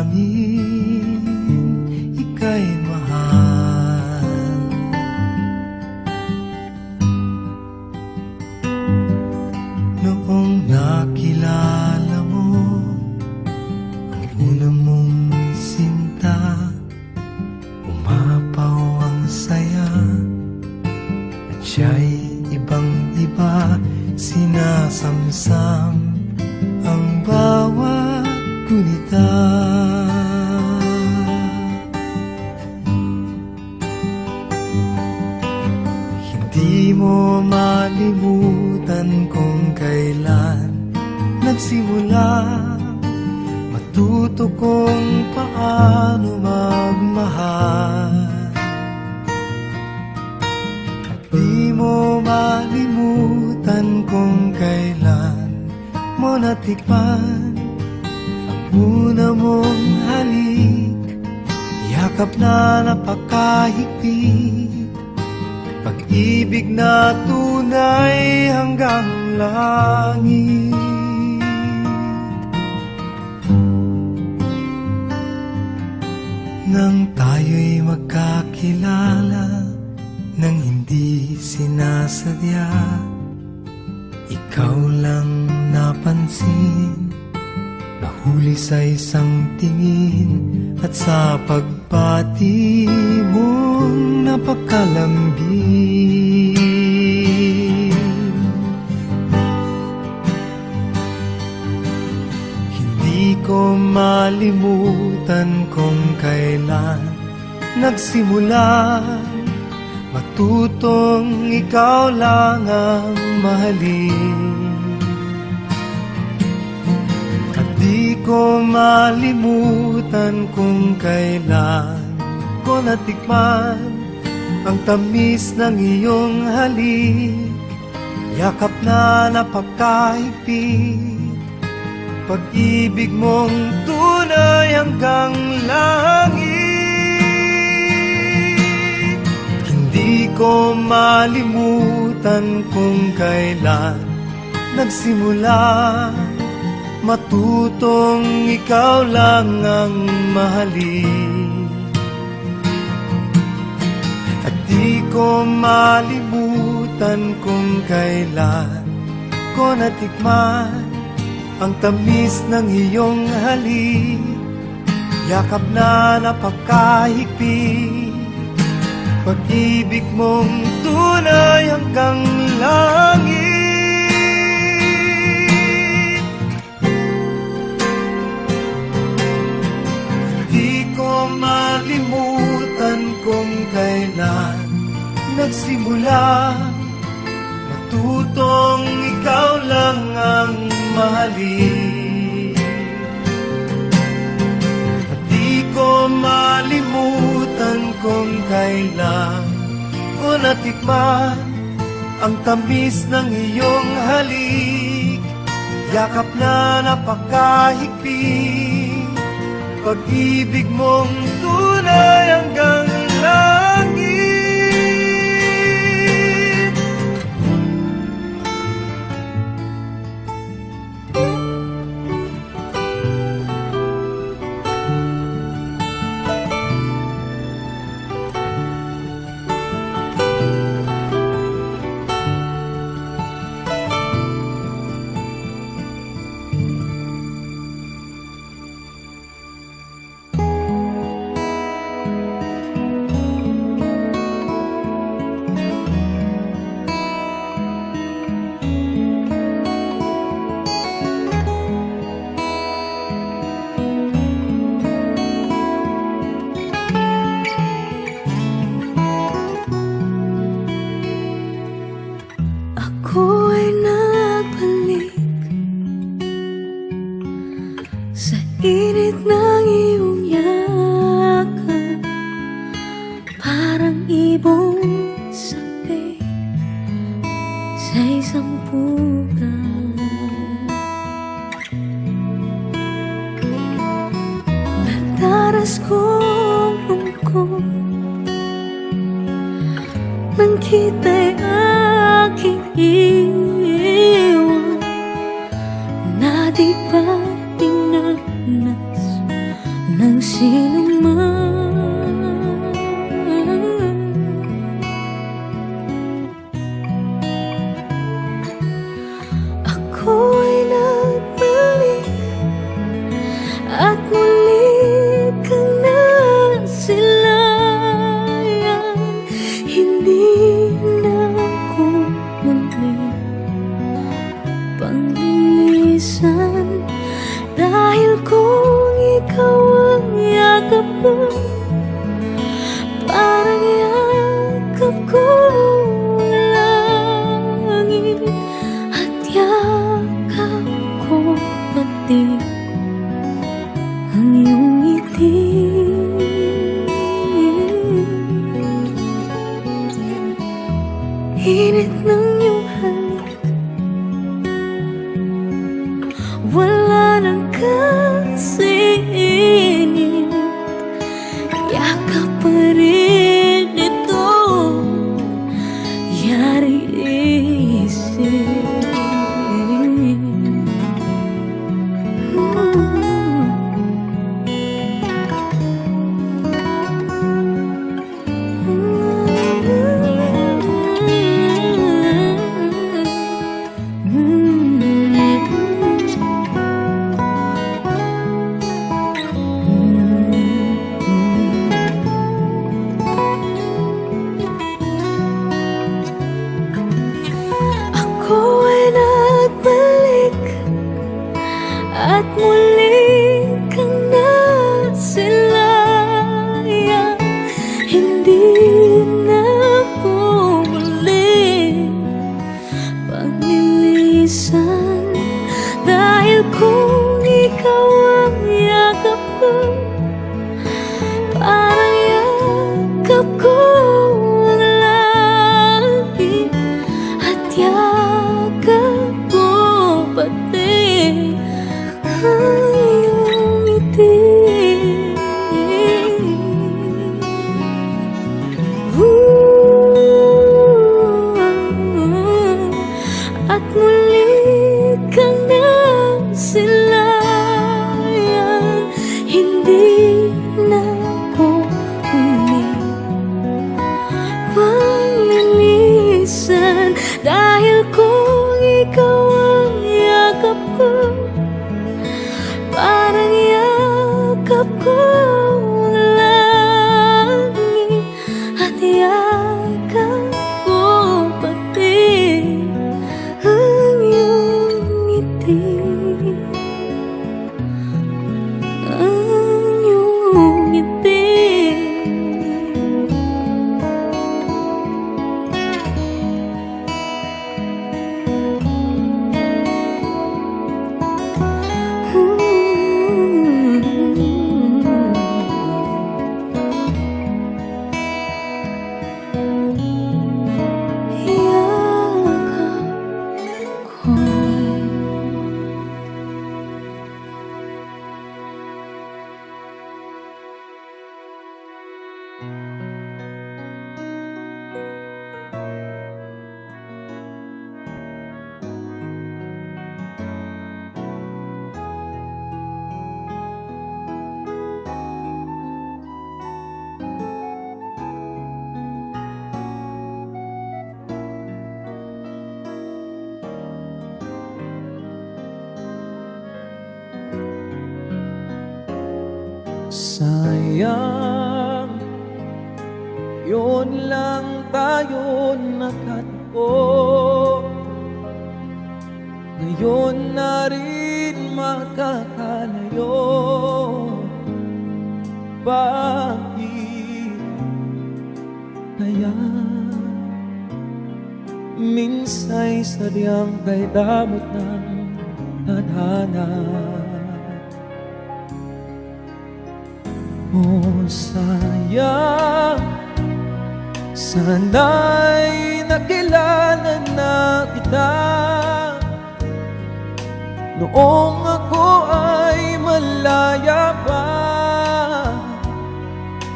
langit, ika'y mahal. Noong nakilala mo ang una mong sinta, umapaw ang saya at siya'y ibang-iba. Sinasamsam ang bawat gunita. Hindi mo malimutan kung kailan nagsimula matuto kung paano magmahal. Di mo malimutan kung kailan mo natikman ang una mong halik, yakap na napakahigpit, pag-ibig na tunay hanggang langit. Nang tayo'y magkakilala, nang hindi sinasadya, ikaw lang napansin, nahuli sa isang tingin, at sa pagbati mong napakalambing. Hindi ko malimutan kung kailan nagsimula matutong ikaw lang ang mahalin. At di ko malimutan kung kailan ko natikman ang tamis ng iyong halik, yakap na napakahigpit, pag-ibig mong tunay hanggang langit. Di ko malimutan kung kailan nagsimula matutong ikaw lang ang mahalin. At di ko malimutan kung kailan ko natikman ang tamis ng iyong halik, yakap na napakahigpit, pag-ibig mong tunay hanggang langit. Di ko malimutan kung kailan nagsimula matutong ikaw lang ang mahalin. At di ko malimutan kung kailan ko natikman ang tamis ng iyong halik, yakap na napakahigpit, pag-ibig mong tunay hanggang langit. Ako ay nagbalik sa init ng iyong yakap, parang ibong sabi sa isang pugan. Nadaras kong lungkot nang kita'y aking iwan, na di ba dinanas ng sinuman. Ako'y nagbalik at muli kang nasilayan. Hindi na ako muli panglilisan, dahil kung ikaw ang yakap ko, parang yakap ko ang langit, at yakap ko pati ang iyong ngiti. Init ng iyong halik, wala nang kasinip, yakap pa rin ito, yari isip. Ako ay nagbalik at muli kang nasilayan. Hindi na ako muli paglilisan, dahil kung ikaw ang yakap ko, parang yakap ko ang langit, at yakap ko pati ang iyong ngiti. At muli kang nasilayan. Hindi na ako muli panglilisan, dahil kung ikaw ang yakap ko, parang yakap ko ang langit, at yakap ko pati ang iyong ngiti. Ang iyong ngiti. Yakap ko. Sayang, yun lang tayo nakatagpo. Ngayon na rin makakalayo. Bakit kaya minsa'y sadyang kay damot ng tadhana? Oh, sayang, sana'y nakilala na kita noong ako ay malaya pa.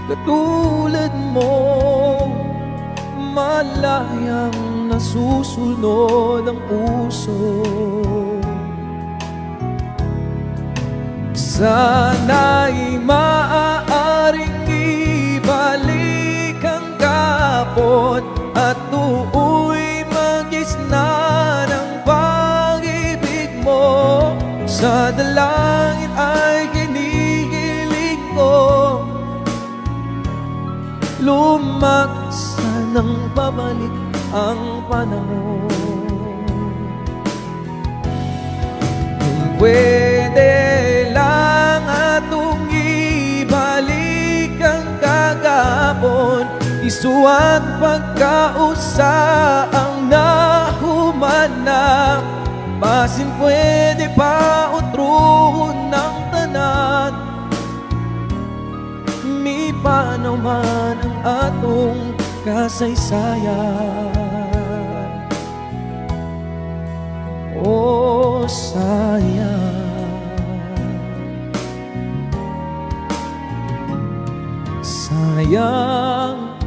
Katulad mo, malayang nasusunod ang puso. Sana'y ko lumaksa nang babalik ang panahon. Kung pwede lang atong ibalik ang kagapon, isuwat pagkausa ang nahumanak. Basin pwede pa utruhon ng tanan, mi panaw man ang atong kasaysayan. O sayang, sayang,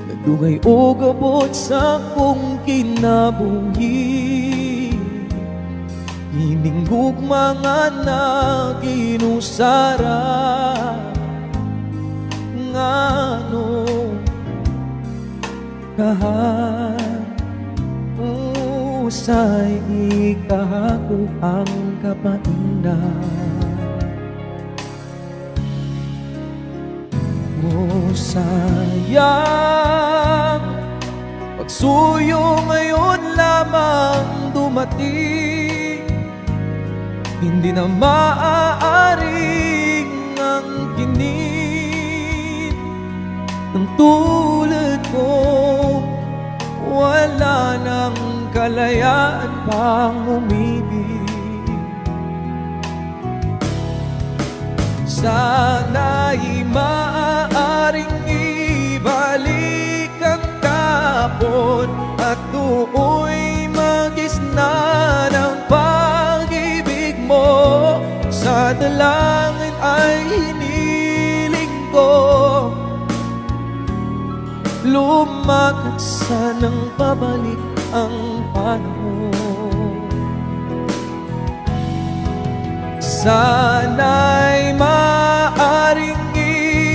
nagdugay o gabot sa kong kinabuhi. Hininggog mga naginusara, ngano kahan usay ikahako ang kapaindan. O sayang, pagsuyo ngayon lamang dumating, hindi na maaaring ang kinit ng tulad ko. Wala nang kalayaan pang umibig. Sana'y maaaring ibalik ang kapon at tuoy magisna ng pag-ibig mo. Sa dalangin ay hiniling ko lumakad sanang pabalik ang panahon. Sana'y maaring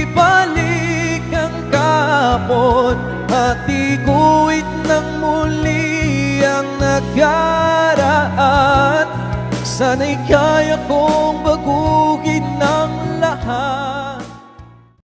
ibalik ang kapon at iguhit ng muli ang nakaraan. Sana'y kaya kong baguhin ang lahat.